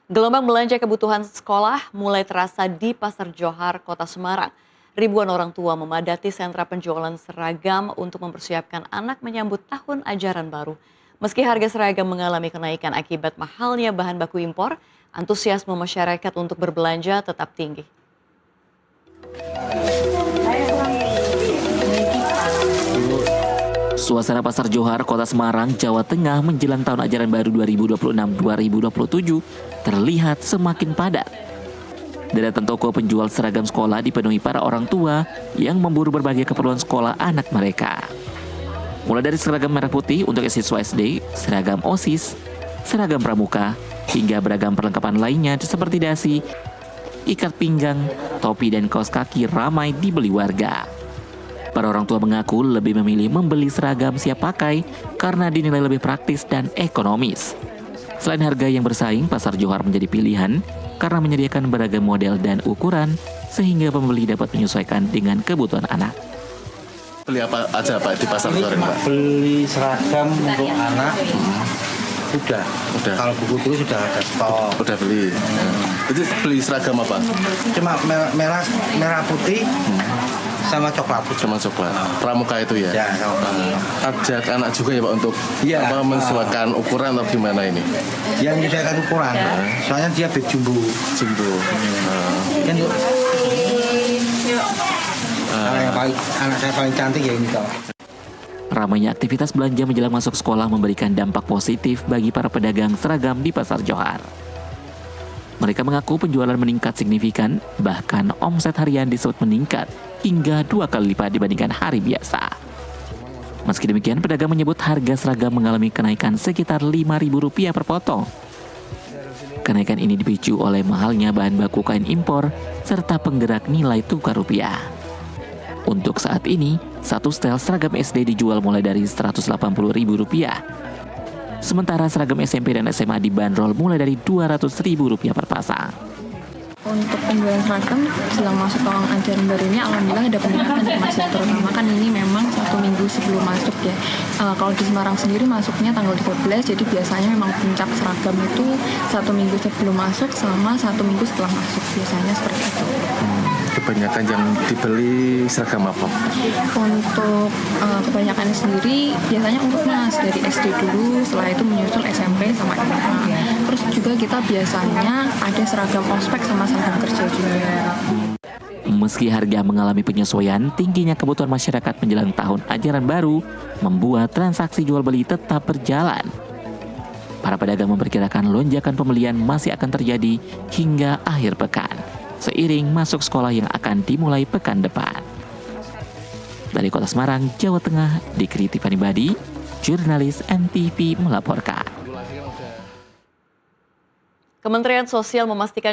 Gelombang belanja kebutuhan sekolah mulai terasa di Pasar Johar, Kota Semarang. Ribuan orang tua memadati sentra penjualan seragam untuk mempersiapkan anak menyambut tahun ajaran baru. Meski harga seragam mengalami kenaikan akibat mahalnya bahan baku impor, antusiasme masyarakat untuk berbelanja tetap tinggi. Suasana Pasar Johar, Kota Semarang, Jawa Tengah menjelang tahun ajaran baru 2026-2027 terlihat semakin padat. Deretan toko penjual seragam sekolah dipenuhi para orang tua yang memburu berbagai keperluan sekolah anak mereka. Mulai dari seragam merah putih untuk siswa SD, seragam OSIS, seragam pramuka, hingga beragam perlengkapan lainnya seperti dasi, ikat pinggang, topi dan kaos kaki ramai dibeli warga. Para orang tua mengaku lebih memilih membeli seragam siap pakai karena dinilai lebih praktis dan ekonomis. Selain harga yang bersaing, Pasar Johar menjadi pilihan karena menyediakan beragam model dan ukuran sehingga pembeli dapat menyesuaikan dengan kebutuhan anak. Beli apa aja Pak di Pasar Johar, Pak? Beli seragam untuk anak. Udah. Kalau buku dulu sudah ada stok. Udah beli. Itu beli seragam apa? Cuma merah putih sama coklat putih. Cuma coklat. Pramuka itu ya? Ya, coklat. Ajak anak juga ya Pak untuk menyesuaikan ukuran atau gimana ini? Yang menyesuaikan ukuran. Soalnya dia big jumbo. Kan yuk. Anak saya paling cantik ya ini toh. Ramainya aktivitas belanja menjelang masuk sekolah memberikan dampak positif bagi para pedagang seragam di Pasar Johar. Mereka mengaku penjualan meningkat signifikan, bahkan omset harian disebut meningkat hingga 2 kali lipat dibandingkan hari biasa. Meski demikian, pedagang menyebut harga seragam mengalami kenaikan sekitar Rp5.000 per potong. Kenaikan ini dipicu oleh mahalnya bahan baku kain impor serta penggerak nilai tukar rupiah. Untuk saat ini, satu setel seragam SD dijual mulai dari Rp180.000. Sementara seragam SMP dan SMA dibanderol mulai dari Rp200.000 per pasang. Untuk penjualan seragam jelang masuk tahun ajaran baru ini alhamdulillah ada peningkatan ya Mas, terutama kan ini memang 1 minggu sebelum masuk ya. Kalau di Semarang sendiri masuknya tanggal 13, jadi biasanya memang puncak seragam itu 1 minggu sebelum masuk sama 1 minggu setelah masuk, biasanya seperti itu. Kebanyakan yang dibeli seragam apa? Untuk kebanyakan sendiri biasanya untuk Mas dari SD dulu, setelah itu menyusul SMP sama SMA. Terus juga kita biasanya ada seragam ospek sama seragam kerja juga. Meski harga mengalami penyesuaian, tingginya kebutuhan masyarakat menjelang tahun ajaran baru membuat transaksi jual beli tetap berjalan. Para pedagang memperkirakan lonjakan pembelian masih akan terjadi hingga akhir pekan, seiring masuk sekolah yang akan dimulai pekan depan. Dari Kota Semarang, Jawa Tengah, Dikri Tiffany Badi, jurnalis NTV melaporkan. Kementerian Sosial memastikan